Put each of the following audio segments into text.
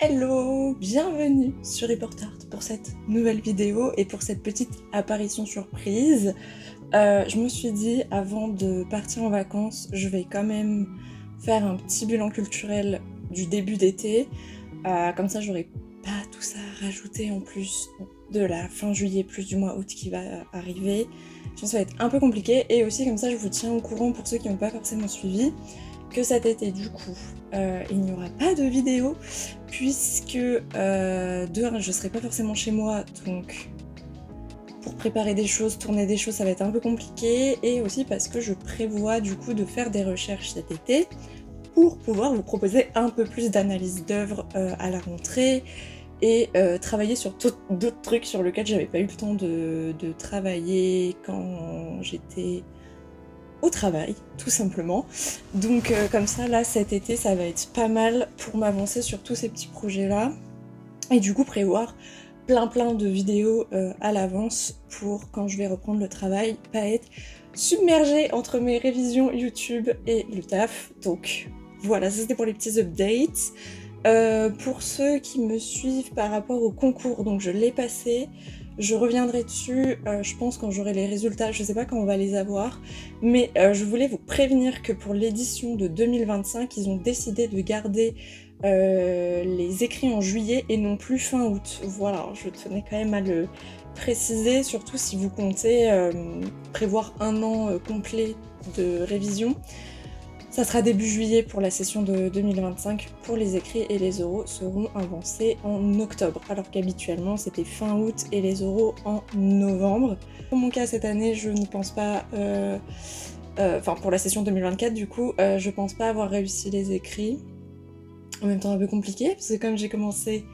Hello, bienvenue sur Reportart pour cette nouvelle vidéo et pour cette petite apparition surprise. Je me suis dit, avant de partir en vacances, je vais quand même faire un petit bilan culturel du début d'été. Comme ça, j'aurai pas tout ça à rajouter en plus de la fin juillet plus du mois août qui va arriver. Je pense que ça va être un peu compliqué et aussi comme ça, je vous tiens au courant pour ceux qui n'ont pas forcément suivi que cet été, du coup, il n'y aura pas de vidéo puisque de un, je serai pas forcément chez moi, donc pour préparer des choses, tourner des choses, ça va être un peu compliqué, et aussi parce que je prévois du coup de faire des recherches cet été pour pouvoir vous proposer un peu plus d'analyse d'œuvres à la rentrée et travailler sur d'autres trucs sur lesquels j'avais pas eu le temps de travailler quand j'étais au travail, tout simplement. Donc comme ça, là, cet été, ça va être pas mal pour m'avancer sur tous ces petits projets-là. Et du coup, prévoir plein de vidéos à l'avance pour quand je vais reprendre le travail, pas être submergée entre mes révisions YouTube et le taf. Donc voilà, ça c'était pour les petits updates. Pour ceux qui me suivent par rapport au concours, donc je l'ai passé. Je reviendrai dessus, je pense quand j'aurai les résultats, je sais pas quand on va les avoir, mais je voulais vous prévenir que pour l'édition de 2025, ils ont décidé de garder les écrits en juillet et non plus fin août. Voilà, je tenais quand même à le préciser, surtout si vous comptez prévoir un an complet de révision. Ça sera début juillet pour la session de 2025 pour les écrits et les oraux seront avancés en octobre, alors qu'habituellement c'était fin août et les oraux en novembre. Pour mon cas cette année, je ne pense pas, enfin pour la session 2024 du coup, je pense pas avoir réussi les écrits. En même temps un peu compliqué, parce que comme j'ai commencé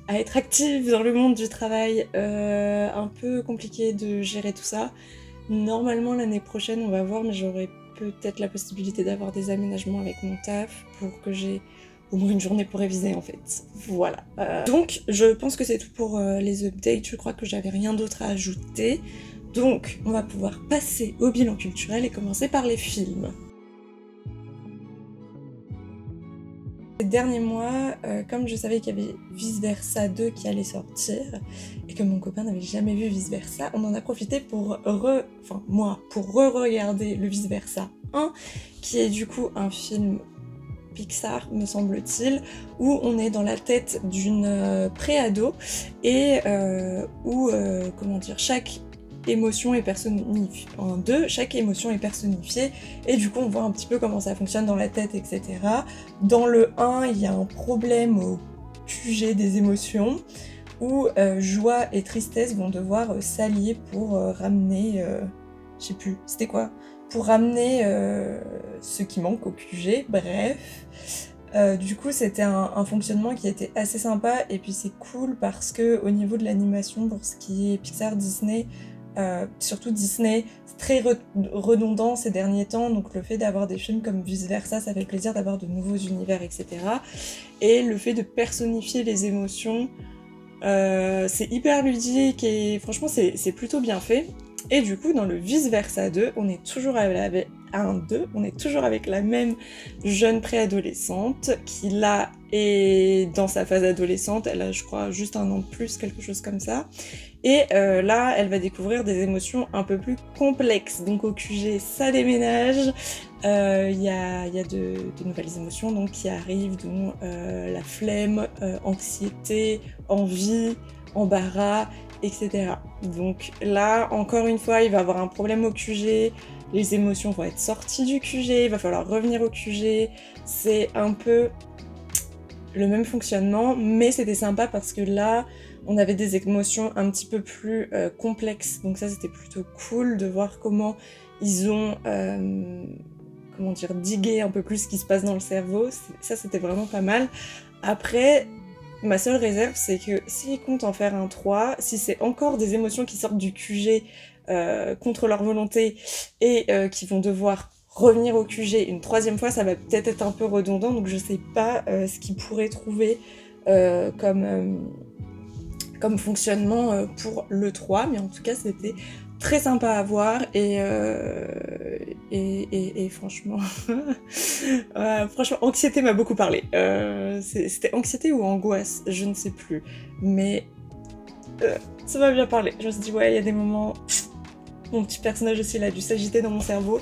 à être active dans le monde du travail, un peu compliqué de gérer tout ça. Normalement l'année prochaine on va voir, mais j'aurai peut-être la possibilité d'avoir des aménagements avec mon taf pour que j'ai au moins une journée pour réviser en fait. Voilà. Donc je pense que c'est tout pour les updates, je crois que j'avais rien d'autre à ajouter. Donc on va pouvoir passer au bilan culturel et commencer par les films. Ces derniers mois, comme je savais qu'il y avait Vice Versa 2 qui allait sortir, et que mon copain n'avait jamais vu Vice Versa, on en a profité pour re-regarder le Vice Versa 1, qui est du coup un film Pixar, me semble-t-il, où on est dans la tête d'une pré-ado, et où, comment dire, chaque émotion est personnifiée en deux, chaque émotion est personnifiée, et du coup on voit un petit peu comment ça fonctionne dans la tête, etc. Dans le 1, il y a un problème au QG des émotions, où joie et tristesse vont devoir s'allier pour ramener, je sais plus, c'était quoi? Pour ramener ce qui manque au QG, bref. Du coup c'était un fonctionnement qui était assez sympa, et puis c'est cool parce que au niveau de l'animation, pour ce qui est Pixar, Disney, surtout Disney, c'est très redondant ces derniers temps, donc le fait d'avoir des films comme Vice Versa, ça fait plaisir d'avoir de nouveaux univers, etc. Et le fait de personnifier les émotions, c'est hyper ludique et franchement c'est plutôt bien fait. Et du coup dans le Vice Versa 2, on est toujours avec on est toujours avec la même jeune préadolescente qui là est dans sa phase adolescente, elle a je crois juste un an de plus, quelque chose comme ça. Et là, elle va découvrir des émotions un peu plus complexes. Donc au QG, ça déménage. Il y a de nouvelles émotions donc, qui arrivent, dont la flemme, anxiété, envie, embarras, etc. Donc là, encore une fois, il va y avoir un problème au QG. Les émotions vont être sorties du QG. Il va falloir revenir au QG. C'est un peu le même fonctionnement, mais c'était sympa parce que là, on avait des émotions un petit peu plus complexes, donc ça c'était plutôt cool de voir comment ils ont, comment dire, digué un peu plus ce qui se passe dans le cerveau, ça c'était vraiment pas mal. Après, ma seule réserve c'est que s'ils comptent en faire un 3, si c'est encore des émotions qui sortent du QG contre leur volonté et qui vont devoir revenir au QG une troisième fois, ça va peut-être être un peu redondant, donc je sais pas ce qu'ils pourraient trouver comme fonctionnement pour le 3, mais en tout cas c'était très sympa à voir et franchement, franchement, anxiété m'a beaucoup parlé. C'était anxiété ou angoisse, je ne sais plus, mais ça m'a bien parlé. Je me suis dit ouais, il y a des moments, mon petit personnage aussi il a dû s'agiter dans mon cerveau,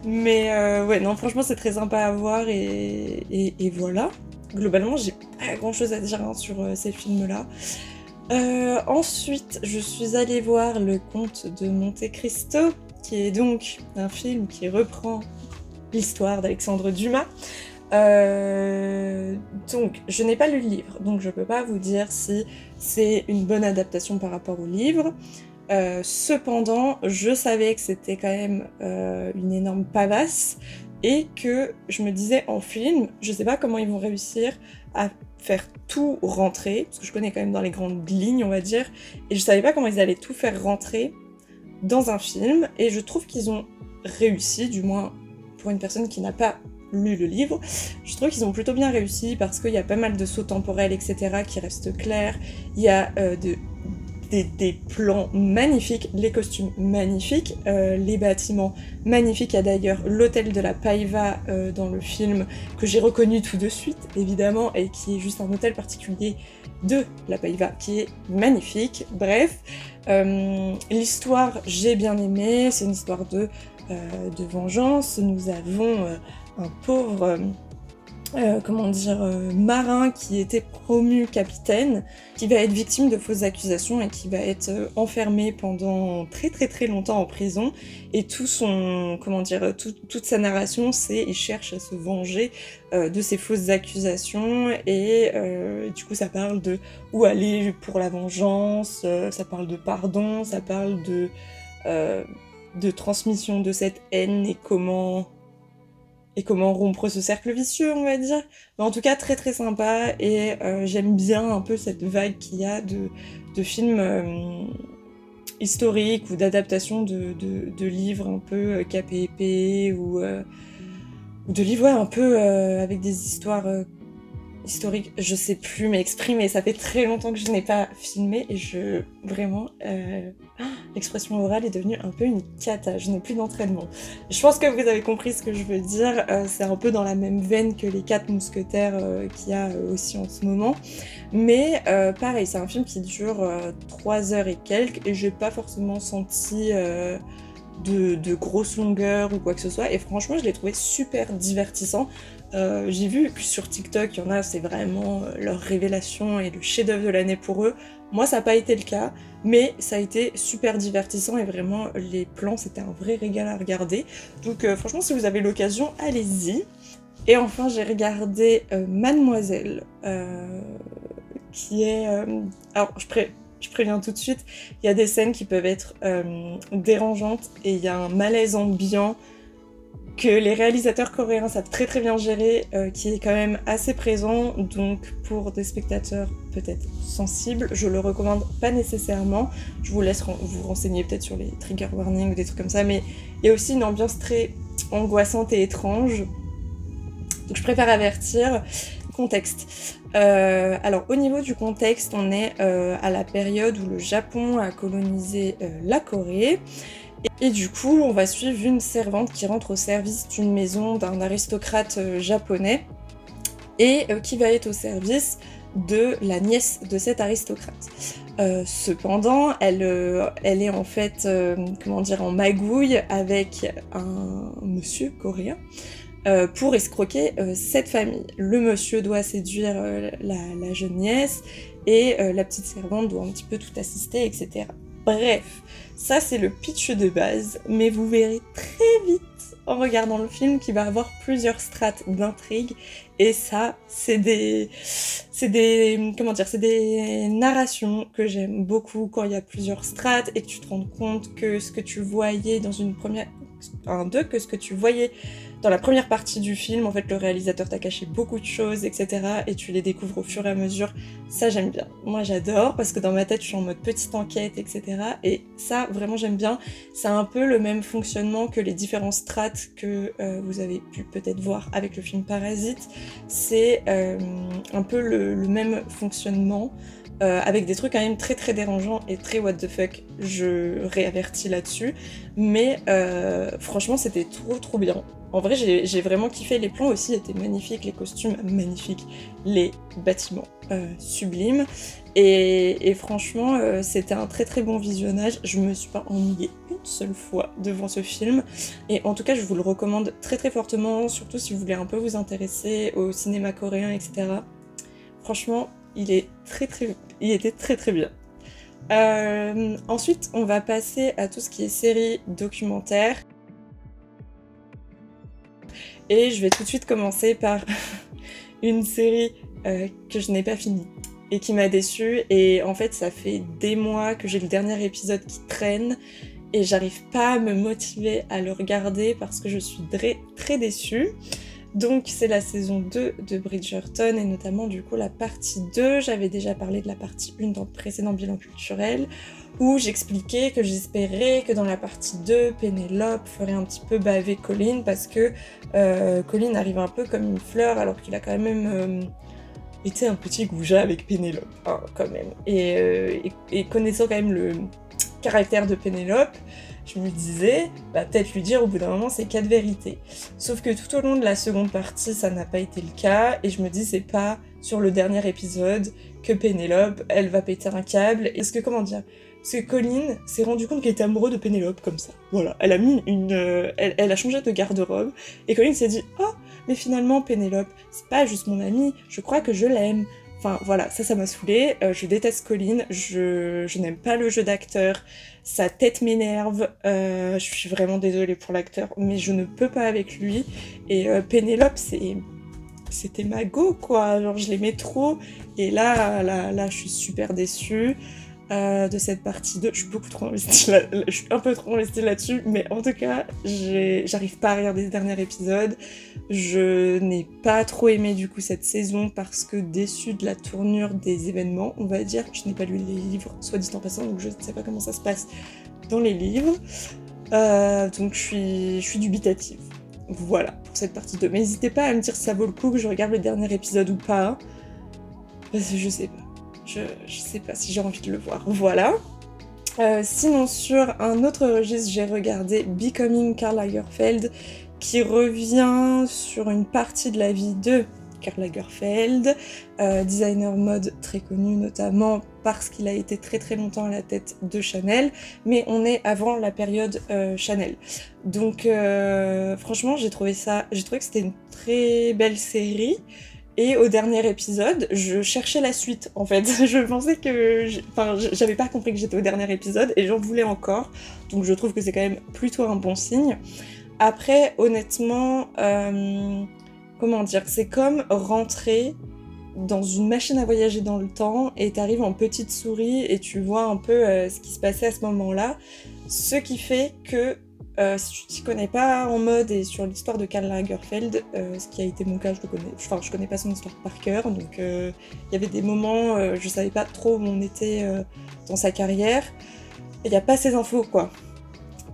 mais ouais non franchement c'est très sympa à voir et voilà. Globalement j'ai pas grand chose à dire hein, sur ces films là. Ensuite, je suis allée voir Le Comte de Monte-Cristo, qui est donc un film qui reprend l'histoire d'Alexandre Dumas. Donc, je n'ai pas lu le livre, donc je peux pas vous dire si c'est une bonne adaptation par rapport au livre. Cependant, je savais que c'était quand même une énorme pavasse et que je me disais en film, je sais pas comment ils vont réussir à faire tout rentrer, parce que je connais quand même dans les grandes lignes, on va dire, et je savais pas comment ils allaient tout faire rentrer dans un film, et je trouve qu'ils ont réussi, du moins pour une personne qui n'a pas lu le livre, je trouve qu'ils ont plutôt bien réussi, parce qu'il y a pas mal de sauts temporels, etc., qui restent clairs, il y a des plans magnifiques, les costumes magnifiques, les bâtiments magnifiques. Il y a d'ailleurs l'hôtel de la Paiva dans le film que j'ai reconnu tout de suite, évidemment, et qui est juste un hôtel particulier de la Paiva qui est magnifique. Bref, l'histoire, j'ai bien aimé, c'est une histoire de vengeance. Nous avons un pauvre... marin qui était promu capitaine, qui va être victime de fausses accusations et qui va être enfermé pendant très très très longtemps en prison, et toute sa narration, c'est il cherche à se venger de ces fausses accusations, et du coup ça parle de où aller pour la vengeance, ça parle de pardon, ça parle de transmission de cette haine et comment rompre ce cercle vicieux, on va dire. Mais en tout cas, très très sympa, et j'aime bien un peu cette vague qu'il y a de films historiques ou d'adaptations de livres un peu KPP ou de livres ouais, un peu avec des histoires historique, je sais plus m'exprimer, ça fait très longtemps que je n'ai pas filmé et vraiment, l'expression orale est devenue un peu une cata, je n'ai plus d'entraînement. Je pense que vous avez compris ce que je veux dire, c'est un peu dans la même veine que les 4 mousquetaires qu'il y a aussi en ce moment, mais pareil, c'est un film qui dure 3 heures et quelques et j'ai pas forcément senti de grosses longueurs ou quoi que ce soit, et franchement je l'ai trouvé super divertissant. J'ai vu que sur TikTok, il y en a, c'est vraiment leur révélation et le chef-d'œuvre de l'année pour eux. Moi, ça n'a pas été le cas, mais ça a été super divertissant et vraiment, les plans, c'était un vrai régal à regarder. Donc franchement, si vous avez l'occasion, allez-y. Et enfin, j'ai regardé Mademoiselle, qui est... Alors, je préviens tout de suite, il y a des scènes qui peuvent être dérangeantes et il y a un malaise ambiant que les réalisateurs coréens savent très très bien gérer, qui est quand même assez présent, donc pour des spectateurs peut-être sensibles, je le recommande pas nécessairement, je vous laisse vous renseigner peut-être sur les trigger warnings ou des trucs comme ça, mais il y a aussi une ambiance très angoissante et étrange, donc je préfère avertir. Contexte. Alors au niveau du contexte, on est à la période où le Japon a colonisé la Corée. Et du coup, on va suivre une servante qui rentre au service d'une maison d'un aristocrate japonais et qui va être au service de la nièce de cet aristocrate. Cependant, elle est en fait, en magouille avec un monsieur coréen pour escroquer cette famille. Le monsieur doit séduire la jeune nièce et la petite servante doit un petit peu tout assister, etc. Bref, ça c'est le pitch de base, mais vous verrez très vite en regardant le film qu'il va avoir plusieurs strates d'intrigue, et ça, c'est des narrations que j'aime beaucoup quand il y a plusieurs strates et que tu te rends compte que ce que tu voyais dans une première, que ce que tu voyais dans la première partie du film, en fait, le réalisateur t'a caché beaucoup de choses, etc. Et tu les découvres au fur et à mesure. Ça, j'aime bien. Moi, j'adore, parce que dans ma tête, je suis en mode petite enquête, etc. Et ça, vraiment, j'aime bien. C'est un peu le même fonctionnement que les différents strates que vous avez pu peut-être voir avec le film Parasite. C'est un peu le même fonctionnement. Avec des trucs quand même très très dérangeants et très what the fuck, je réavertis là-dessus, mais franchement c'était trop bien. En vrai j'ai vraiment kiffé, les plans aussi étaient magnifiques, les costumes magnifiques, les bâtiments sublimes, et franchement c'était un très très bon visionnage, je me suis pas ennuyée une seule fois devant ce film, et en tout cas je vous le recommande très très fortement, surtout si vous voulez un peu vous intéresser au cinéma coréen, etc. Franchement, il était très bien. Ensuite, on va passer à tout ce qui est séries documentaires. Et je vais tout de suite commencer par une série que je n'ai pas finie et qui m'a déçue. Et en fait, ça fait des mois que j'ai le dernier épisode qui traîne et j'arrive pas à me motiver à le regarder parce que je suis très déçue. Donc c'est la saison 2 de Bridgerton et notamment du coup la partie 2, j'avais déjà parlé de la partie 1 dans le précédent bilan culturel où j'expliquais que j'espérais que dans la partie 2, Pénélope ferait un petit peu baver Colin parce que Colin arrive un peu comme une fleur alors qu'il a quand même été un petit goujat avec Pénélope, hein, quand même. Et connaissant quand même le caractère de Pénélope, je me disais, bah peut-être lui dire au bout d'un moment ces 4 vérités. Sauf que tout au long de la seconde partie, ça n'a pas été le cas, et je me dis c'est pas sur le dernier épisode que Pénélope, elle va péter un câble. Parce que comment dire, parce que Colin s'est rendu compte qu'il était amoureux de Pénélope comme ça. Voilà, elle a mis elle a changé de garde-robe, et Colin s'est dit oh mais finalement Pénélope, c'est pas juste mon amie, je crois que je l'aime. Enfin voilà, ça m'a saoulée, je déteste Colin, je n'aime pas le jeu d'acteur, sa tête m'énerve, je suis vraiment désolée pour l'acteur, mais je ne peux pas avec lui, et Pénélope c'était ma go quoi, genre je l'aimais trop, et là je suis super déçue. De cette partie 2, je suis beaucoup trop investie je suis un peu trop investie là-dessus, mais en tout cas, j'arrive pas à regarder ce dernier épisode. Je n'ai pas trop aimé du coup cette saison parce que déçue de la tournure des événements, on va dire. Je n'ai pas lu les livres, soit dit en passant, donc je ne sais pas comment ça se passe dans les livres. Donc je suis dubitative. Voilà, pour cette partie 2. Mais n'hésitez pas à me dire si ça vaut le coup que je regarde le dernier épisode ou pas. Parce que je sais pas. Je sais pas si j'ai envie de le voir. Voilà. Sinon, sur un autre registre, j'ai regardé Becoming Karl Lagerfeld, qui revient sur une partie de la vie de Karl Lagerfeld, designer mode très connu notamment parce qu'il a été très longtemps à la tête de Chanel, mais on est avant la période Chanel. Donc franchement, j'ai trouvé que c'était une très belle série. Et au dernier épisode, je cherchais la suite, en fait. Je pensais que... j'avais pas compris que j'étais au dernier épisode, et j'en voulais encore. Donc je trouve que c'est quand même plutôt un bon signe. Après, honnêtement, comment dire, c'est comme rentrer dans une machine à voyager dans le temps, et t'arrives en petite souris, et tu vois un peu ce qui se passait à ce moment-là. Ce qui fait que si tu t'y connais pas en mode et sur l'histoire de Karl Lagerfeld, ce qui a été mon cas, je connais pas son histoire par cœur, donc il y avait des moments, je savais pas trop où on était dans sa carrière, et il y a pas ces infos quoi.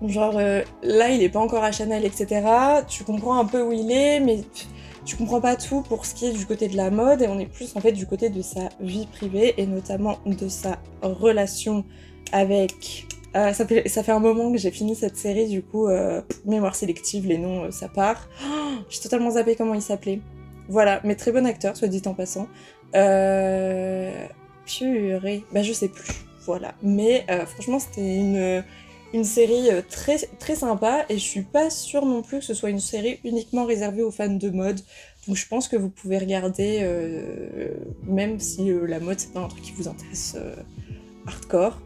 Genre là il est pas encore à Chanel, etc. Tu comprends un peu où il est, mais tu comprends pas tout pour ce qui est du côté de la mode, et on est plus en fait du côté de sa vie privée, et notamment de sa relation avec... ça fait un moment que j'ai fini cette série, du coup, mémoire sélective, les noms, ça part. Oh, j'ai totalement zappé comment il s'appelait. Voilà, mais très bon acteur, soit dit en passant. Purée, bah je sais plus, voilà. Mais franchement, c'était une série très sympa, et je suis pas sûre non plus que ce soit une série uniquement réservée aux fans de mode. Donc je pense que vous pouvez regarder, même si la mode c'est pas un truc qui vous intéresse hardcore.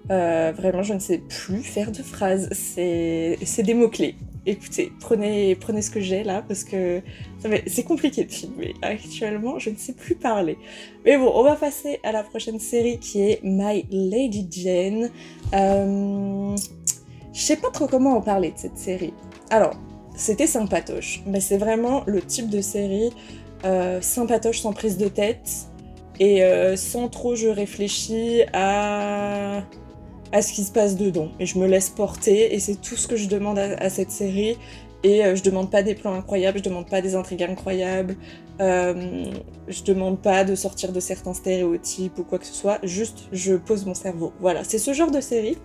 Vraiment, je ne sais plus faire de phrases, c'est des mots-clés. Écoutez, prenez ce que j'ai là, parce que c'est compliqué de filmer. Actuellement, je ne sais plus parler. Mais bon, on va passer à la prochaine série qui est My Lady Jane. Je sais pas trop comment en parler de cette série. Alors, c'était sympatoche. Mais c'est vraiment le type de série sympatoche sans prise de tête et sans trop je réfléchis à ce qui se passe dedans. Et je me laisse porter et c'est tout ce que je demande à cette série. Et je demande pas des plans incroyables, je demande pas des intrigues incroyables, je demande pas de sortir de certains stéréotypes ou quoi que ce soit, juste je pose mon cerveau. Voilà, c'est ce genre de série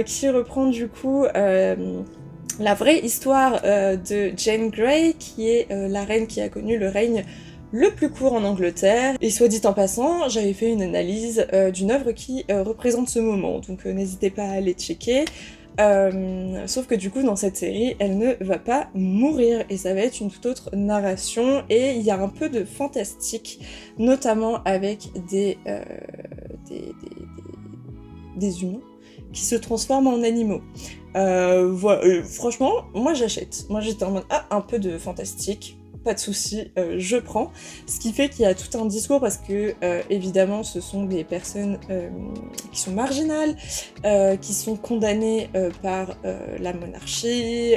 qui reprend du coup la vraie histoire de Jane Grey, qui est la reine qui a connu le règne le plus court en Angleterre. Et soit dit en passant, j'avais fait une analyse d'une œuvre qui représente ce moment, donc n'hésitez pas à aller checker. Sauf que du coup dans cette série elle ne va pas mourir et ça va être une toute autre narration et il y a un peu de fantastique notamment avec des humains qui se transforment en animaux. Voilà, franchement moi j'achète, moi j'étais en mode ah un peu de fantastique, pas de souci, je prends. Ce qui fait qu'il y a tout un discours parce que évidemment ce sont des personnes qui sont marginales, qui sont condamnées par la monarchie,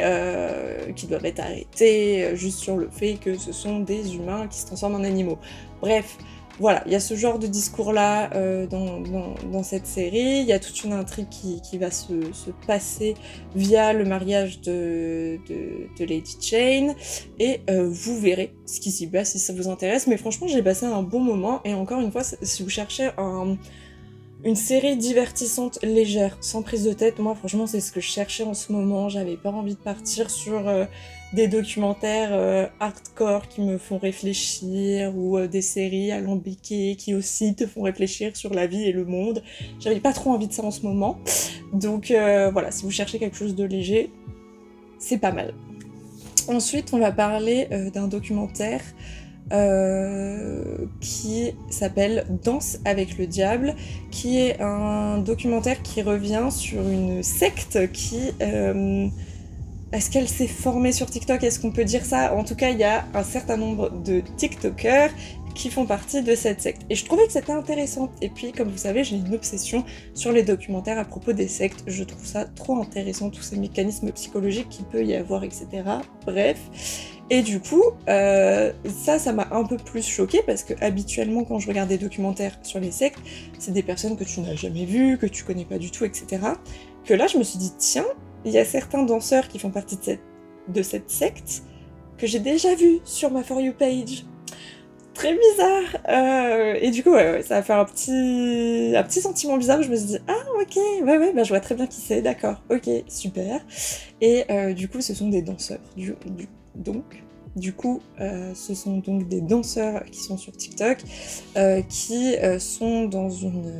qui doivent être arrêtées juste sur le fait que ce sont des humains qui se transforment en animaux. Bref, voilà, il y a ce genre de discours-là dans cette série. Il y a toute une intrigue qui va se passer via le mariage de Lady Jane. Et vous verrez ce qui s'y passe si ça vous intéresse. Mais franchement, j'ai passé un bon moment. Et encore une fois, si vous cherchez une série divertissante, légère, sans prise de tête, moi franchement c'est ce que je cherchais en ce moment. J'avais pas envie de partir sur des documentaires hardcore qui me font réfléchir ou des séries alambiquées qui aussi te font réfléchir sur la vie et le monde. J'avais pas trop envie de ça en ce moment. Donc voilà, si vous cherchez quelque chose de léger, c'est pas mal. Ensuite, on va parler d'un documentaire qui s'appelle Danse avec le diable, qui est un documentaire qui revient sur une secte qui... est-ce qu'elle s'est formée sur TikTok? Est-ce qu'on peut dire ça? En tout cas, il y a un certain nombre de TikTokers qui font partie de cette secte. Et je trouvais que c'était intéressant. Et puis, comme vous savez, j'ai une obsession sur les documentaires à propos des sectes. Je trouve ça trop intéressant, tous ces mécanismes psychologiques qu'il peut y avoir, etc. Bref. Et du coup, ça m'a un peu plus choquée parce que habituellement, quand je regarde des documentaires sur les sectes, c'est des personnes que tu n'as jamais vues, que tu connais pas du tout, etc. Que là, je me suis dit, tiens, il y a certains danseurs qui font partie de cette secte que j'ai déjà vu sur ma For You page. Très bizarre. Et du coup, ouais, ça a fait un petit sentiment bizarre où je me suis dit, ah ok, ouais, bah je vois très bien qui c'est, d'accord, ok, super. Et du coup, ce sont des danseurs. Du coup, ce sont donc des danseurs qui sont sur TikTok, qui sont dans une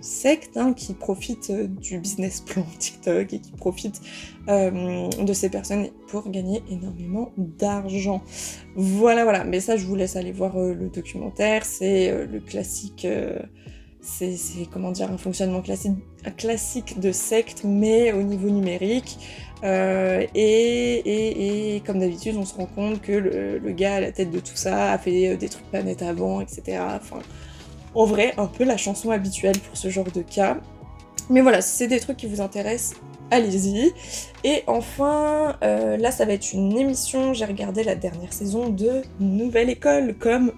secte, hein, qui profitent du business plan TikTok et qui profitent de ces personnes pour gagner énormément d'argent. Voilà, mais ça je vous laisse aller voir le documentaire, c'est le classique... c'est comment dire, un fonctionnement classique de secte, mais au niveau numérique. Et comme d'habitude, on se rend compte que le gars à la tête de tout ça a fait des trucs pas nets avant, etc. Enfin, en vrai, un peu la chanson habituelle pour ce genre de cas. Mais voilà, si c'est des trucs qui vous intéressent, allez-y. Et enfin, là ça va être une émission, j'ai regardé la dernière saison de Nouvelle École, comme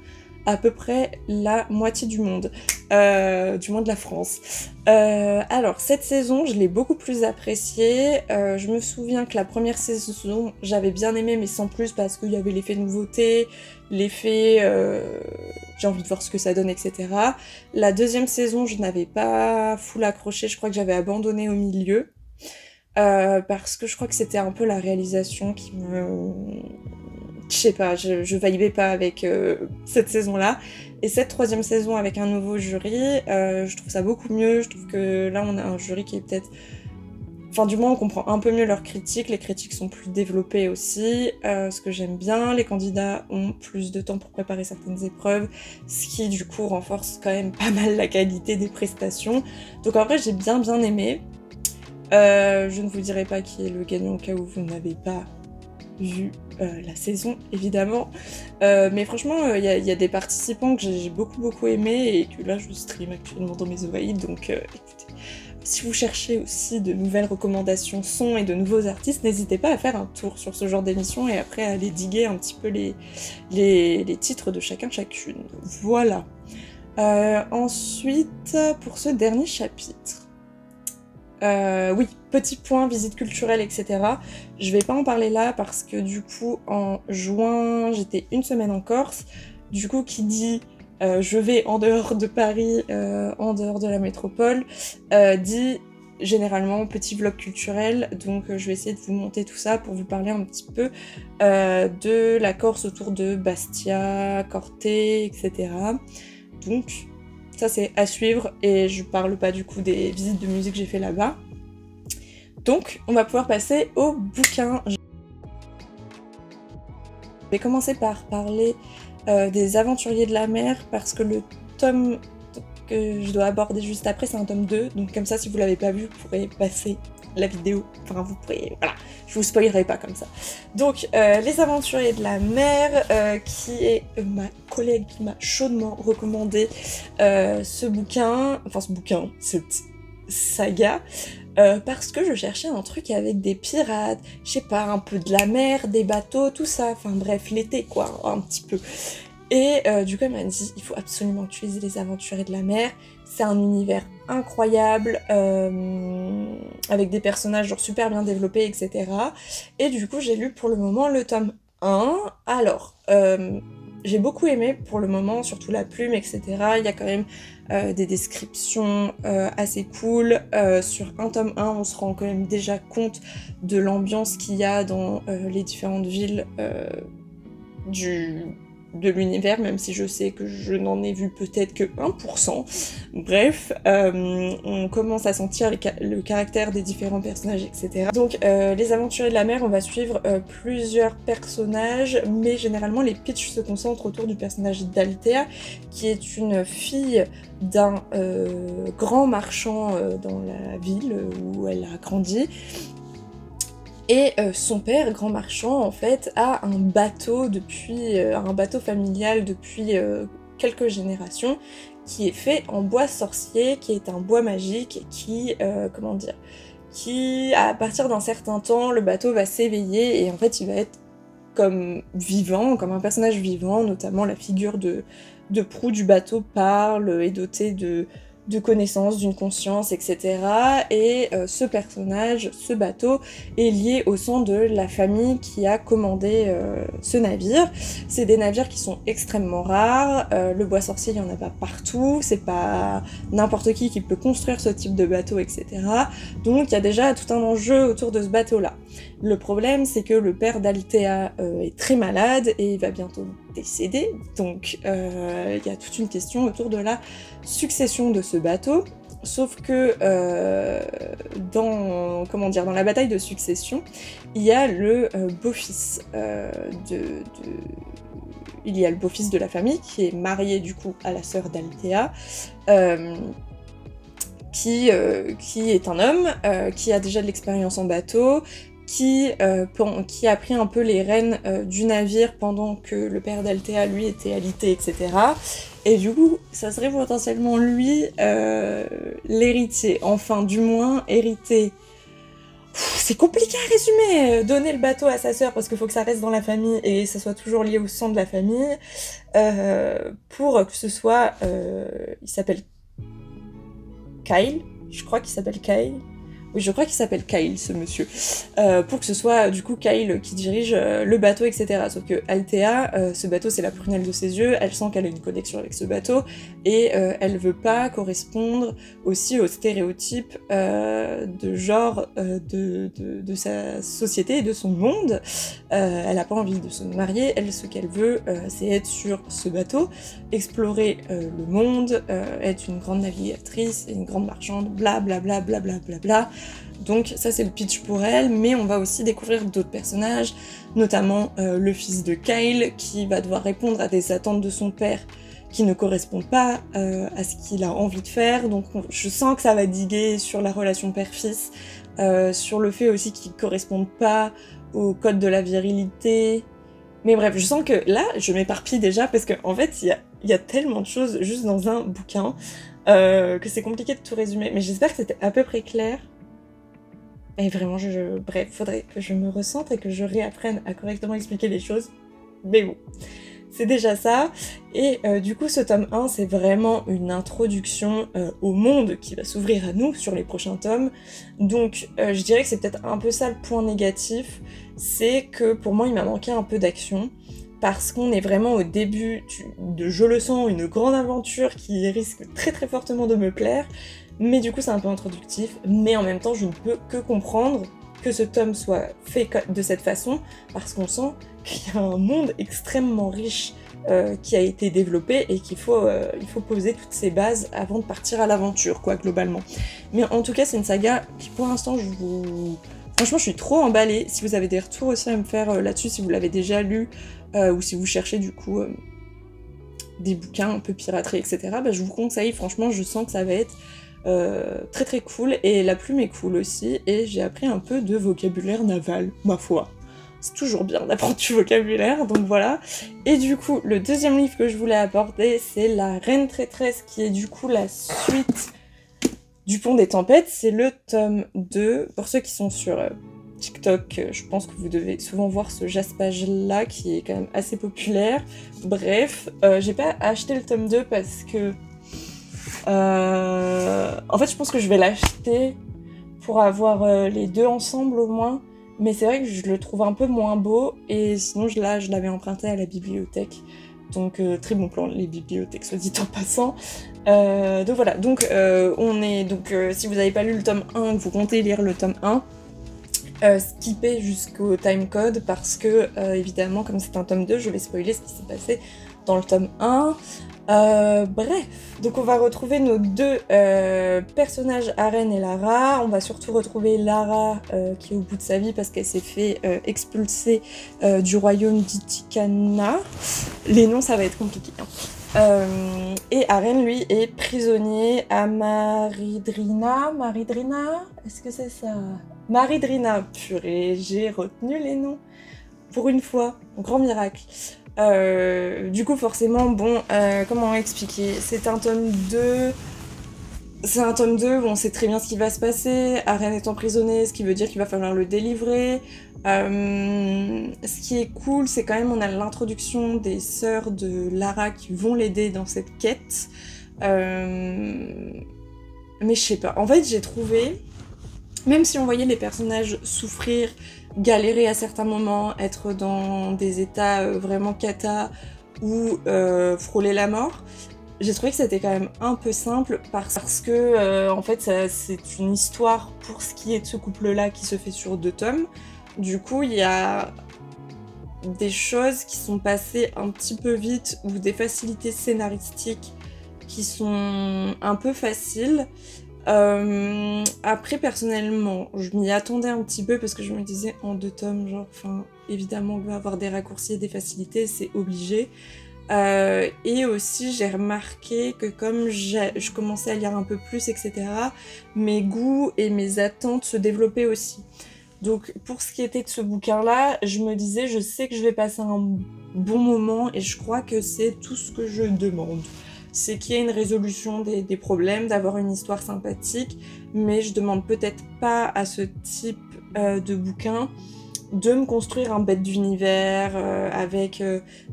à peu près la moitié du monde, la France. Alors, cette saison, je l'ai beaucoup plus appréciée. Je me souviens que la première saison, j'avais bien aimé, mais sans plus, parce qu'il y avait l'effet nouveauté, l'effet j'ai envie de voir ce que ça donne, etc. La deuxième saison, je n'avais pas full accroché, je crois que j'avais abandonné au milieu. Parce que je crois que c'était un peu la réalisation qui me... Je sais pas, je vibais pas avec cette saison-là. Et cette troisième saison avec un nouveau jury, je trouve ça beaucoup mieux. Je trouve que là, on a un jury qui est peut-être... Enfin, du moins, on comprend un peu mieux leurs critiques. Les critiques sont plus développées aussi, ce que j'aime bien. Les candidats ont plus de temps pour préparer certaines épreuves, ce qui, du coup, renforce quand même pas mal la qualité des prestations. Donc, en vrai, j'ai bien aimé. Je ne vous dirai pas qui est le gagnant au cas où vous n'avez pas vu la saison, évidemment. Mais franchement, il y a des participants que j'ai beaucoup aimé et que là, je stream actuellement dans mes oreilles, donc écoutez, si vous cherchez aussi de nouvelles recommandations son et de nouveaux artistes, n'hésitez pas à faire un tour sur ce genre d'émission et après à aller diguer un petit peu les titres de chacune. Voilà. Ensuite, pour ce dernier chapitre, oui, petit point, visite culturelle, etc. Je vais pas en parler là parce que du coup, en juin, j'étais une semaine en Corse. Du coup, qui dit je vais en dehors de Paris, en dehors de la métropole, dit généralement petit vlog culturel. Donc je vais essayer de vous monter tout ça pour vous parler un petit peu de la Corse autour de Bastia, Corte, etc. Donc ça c'est à suivre et je parle pas du coup des visites de musée que j'ai fait là-bas. Donc on va pouvoir passer au bouquin. Je vais commencer par parler des Aventuriers de la mer parce que le tome que je dois aborder juste après c'est un tome 2, donc comme ça si vous l'avez pas vu vous pourrez passer la vidéo, enfin vous pourrez, voilà, je vous spoilerai pas comme ça. Donc les Aventuriers de la mer, qui est ma collègue qui m'a chaudement recommandé cette saga, parce que je cherchais un truc avec des pirates, je sais pas, un peu de la mer, des bateaux, tout ça, enfin bref, l'été quoi, un petit peu. Et du coup elle m'a dit, il faut absolument que tu lises les Aventuriers de la mer, c'est un univers incroyable, avec des personnages genre super bien développés, etc. Et du coup j'ai lu pour le moment le tome 1, alors j'ai beaucoup aimé pour le moment, surtout la plume, etc. Il y a quand même des descriptions assez cool. Sur un tome 1, on se rend quand même déjà compte de l'ambiance qu'il y a dans les différentes villes de l'univers, même si je sais que je n'en ai vu peut-être que 1%. Bref, on commence à sentir le caractère des différents personnages, etc. Donc, les Aventuriers de la mer, on va suivre plusieurs personnages, mais généralement les pitchs se concentrent autour du personnage d'Althea, qui est une fille d'un grand marchand dans la ville où elle a grandi. Et son père, grand marchand, en fait, a un bateau familial depuis quelques générations, qui est fait en bois sorcier, qui est un bois magique, qui, à partir d'un certain temps, le bateau va s'éveiller, et en fait, il va être comme vivant, comme un personnage vivant, notamment la figure de proue du bateau parle, est dotée de connaissances, d'une conscience, etc. Et ce personnage, ce bateau, est lié au sang de la famille qui a commandé ce navire. C'est des navires qui sont extrêmement rares, le bois sorcier, il n'y en a pas partout, c'est pas n'importe qui peut construire ce type de bateau, etc. Donc il y a déjà tout un enjeu autour de ce bateau-là. Le problème, c'est que le père d'Althea est très malade et il va bientôt décéder, donc il y a toute une question autour de la succession de ce bateau, sauf que dans la bataille de succession, il y a le beau-fils il y a le beau-fils de la famille qui est marié du coup à la sœur d'Althea, qui est un homme qui a déjà de l'expérience en bateau, qui a pris un peu les rênes du navire pendant que le père d'Althea, lui, était alité, etc. Et du coup, ça serait potentiellement lui l'héritier, enfin du moins hérité. C'est compliqué à résumer, donner le bateau à sa sœur parce qu'il faut que ça reste dans la famille et ça soit toujours lié au sang de la famille, pour que ce soit... il s'appelle Kyle, je crois qu'il s'appelle Kyle. Oui, je crois qu'il s'appelle Kyle, ce monsieur. Pour que ce soit, du coup, Kyle qui dirige le bateau, etc. Sauf que Althea, ce bateau, c'est la prunelle de ses yeux, elle sent qu'elle a une connexion avec ce bateau, et elle veut pas correspondre aussi aux stéréotypes de genre de sa société et de son monde. Elle a pas envie de se marier, elle, ce qu'elle veut, c'est être sur ce bateau, explorer le monde, être une grande navigatrice et une grande marchande, bla bla bla bla bla bla bla. Donc ça c'est le pitch pour elle, mais on va aussi découvrir d'autres personnages, notamment le fils de Kyle, qui va devoir répondre à des attentes de son père qui ne correspondent pas à ce qu'il a envie de faire, donc je sens que ça va diguer sur la relation père-fils, sur le fait aussi qu'ils correspondent pas au code de la virilité. Mais bref, je sens que là, je m'éparpille déjà parce qu'en fait, il y a il y a tellement de choses juste dans un bouquin que c'est compliqué de tout résumer. Mais j'espère que c'était à peu près clair. Et vraiment, bref, faudrait que je me recentre et que je réapprenne à correctement expliquer les choses. Mais bon, c'est déjà ça. Et du coup, ce tome 1, c'est vraiment une introduction au monde qui va s'ouvrir à nous sur les prochains tomes. Donc, je dirais que c'est peut-être un peu ça le point négatif, c'est que pour moi, il m'a manqué un peu d'action. Parce qu'on est vraiment au début de Je le sens, une grande aventure qui risque très très fortement de me plaire. Mais du coup, c'est un peu introductif. Mais en même temps, je ne peux que comprendre que ce tome soit fait de cette façon, parce qu'on sent qu'il y a un monde extrêmement riche qui a été développé et qu'il faut, il faut poser toutes ses bases avant de partir à l'aventure, quoi, globalement. Mais en tout cas, c'est une saga qui, pour l'instant, franchement, je suis trop emballée. Si vous avez des retours aussi à me faire là-dessus, si vous l'avez déjà lu, ou si vous cherchez, du coup, des bouquins un peu piraterie, etc., bah, je vous conseille. Franchement, je sens que ça va être très très cool, et la plume est cool aussi, et j'ai appris un peu de vocabulaire naval, ma foi. C'est toujours bien d'apprendre du vocabulaire, donc voilà. Et du coup, le deuxième livre que je voulais aborder, c'est La Reine Traîtresse, qui est du coup la suite du Pont des Tempêtes. C'est le tome 2. Pour ceux qui sont sur TikTok, je pense que vous devez souvent voir ce jaspage-là, qui est quand même assez populaire. Bref, j'ai pas acheté le tome 2 parce que en fait, je pense que je vais l'acheter pour avoir les deux ensemble au moins, mais c'est vrai que je le trouve un peu moins beau, et sinon je l'avais emprunté à la bibliothèque, donc très bon plan les bibliothèques, soit dit en passant. Donc voilà, donc si vous n'avez pas lu le tome 1 et que vous comptez lire le tome 1, skippez jusqu'au timecode, parce que évidemment, comme c'est un tome 2, je vais spoiler ce qui s'est passé dans le tome 1. Bref, donc on va retrouver nos deux personnages, Aren et Lara. On va surtout retrouver Lara qui est au bout de sa vie parce qu'elle s'est fait expulser du royaume d'Itikana. Les noms, ça va être compliqué. Et Aren, lui, est prisonnier à Maridrina. Maridrina? Est-ce que c'est ça? Maridrina, purée, j'ai retenu les noms. Pour une fois, grand miracle. Du coup, forcément, bon, comment expliquer? C'est un tome 2. C'est un tome 2 où on sait très bien ce qui va se passer. Aren est emprisonné, ce qui veut dire qu'il va falloir le délivrer. Ce qui est cool, c'est quand même on a l'introduction des sœurs de Lara qui vont l'aider dans cette quête. Mais je sais pas. En fait, j'ai trouvé, même si on voyait les personnages souffrir, galérer à certains moments, être dans des états vraiment cata ou frôler la mort, j'ai trouvé que c'était quand même un peu simple parce que en fait c'est une histoire pour ce qui est de ce couple-là qui se fait sur 2 tomes. Du coup, il y a des choses qui sont passées un petit peu vite ou des facilités scénaristiques qui sont un peu faciles. Après, personnellement, je m'y attendais un petit peu parce que je me disais en 2 tomes, genre, enfin, évidemment, on va avoir des raccourcis et des facilités, c'est obligé. Et aussi, j'ai remarqué que comme je commençais à lire un peu plus, etc., mes goûts et mes attentes se développaient aussi. Donc, pour ce qui était de ce bouquin-là, je me disais, je sais que je vais passer un bon moment et je crois que c'est tout ce que je demande. C'est qu'il y ait une résolution des problèmes, d'avoir une histoire sympathique, mais je demande peut-être pas à ce type de bouquin de me construire un bête d'univers avec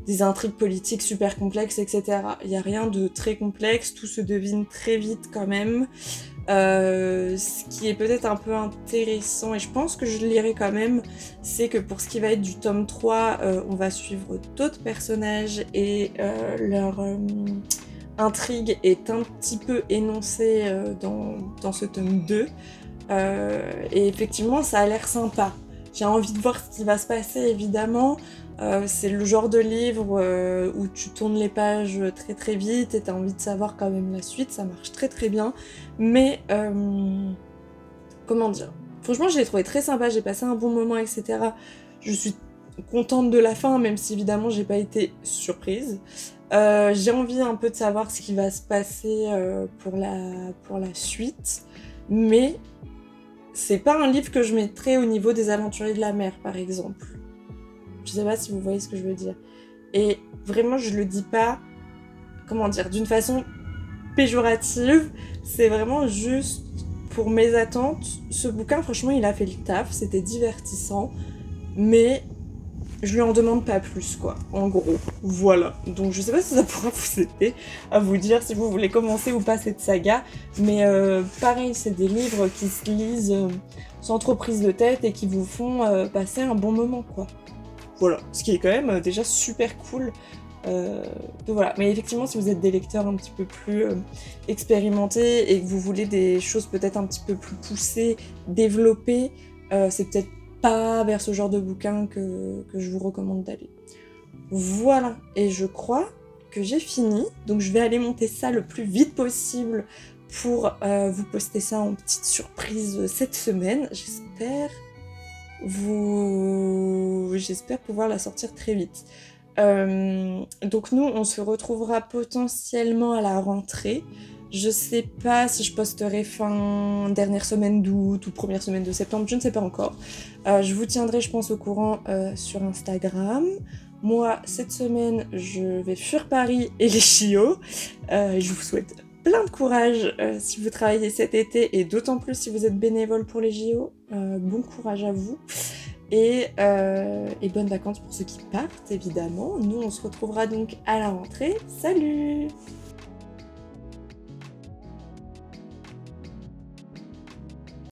des intrigues politiques super complexes, etc. Il n'y a rien de très complexe, tout se devine très vite quand même. Ce qui est peut-être un peu intéressant, et je pense que je lirai quand même, c'est que pour ce qui va être du tome 3, on va suivre d'autres personnages et leur intrigue est un petit peu énoncée dans ce tome 2. Et effectivement, ça a l'air sympa. J'ai envie de voir ce qui va se passer, évidemment. C'est le genre de livre où tu tournes les pages très très vite et t'as envie de savoir quand même la suite, ça marche très très bien. Mais, comment dire? Franchement, je l'ai trouvé très sympa, j'ai passé un bon moment, etc. Je suis contente de la fin, même si évidemment j'ai pas été surprise. J'ai envie un peu de savoir ce qui va se passer pour la suite, mais c'est pas un livre que je mettrais au niveau des Aventuriers de la mer, par exemple. Je sais pas si vous voyez ce que je veux dire. Et vraiment, je le dis pas comment dire, d'une façon péjorative, c'est vraiment juste pour mes attentes. Ce bouquin, franchement, il a fait le taf, c'était divertissant, mais je lui en demande pas plus, quoi, en gros. Voilà. Donc je sais pas si ça pourra vous aider à vous dire si vous voulez commencer ou pas cette saga, mais pareil, c'est des livres qui se lisent sans trop prise de tête et qui vous font passer un bon moment, quoi. Voilà. Ce qui est quand même déjà super cool. Donc voilà, mais effectivement si vous êtes des lecteurs un petit peu plus expérimentés et que vous voulez des choses peut-être un petit peu plus poussées, développées, c'est peut-être pas vers ce genre de bouquin que je vous recommande d'aller. Voilà, et je crois que j'ai fini, donc je vais aller monter ça le plus vite possible pour vous poster ça en petite surprise cette semaine, j'espère pouvoir la sortir très vite. Donc nous, on se retrouvera potentiellement à la rentrée. Je sais pas si je posterai dernière semaine d'août ou première semaine de septembre, je ne sais pas encore. Je vous tiendrai, je pense, au courant sur Instagram. Moi, cette semaine, je vais fuir Paris et les JO. Je vous souhaite plein de courage si vous travaillez cet été et d'autant plus si vous êtes bénévole pour les JO. Bon courage à vous. Et bonnes vacances pour ceux qui partent, évidemment. Nous, on se retrouvera donc à la rentrée. Salut!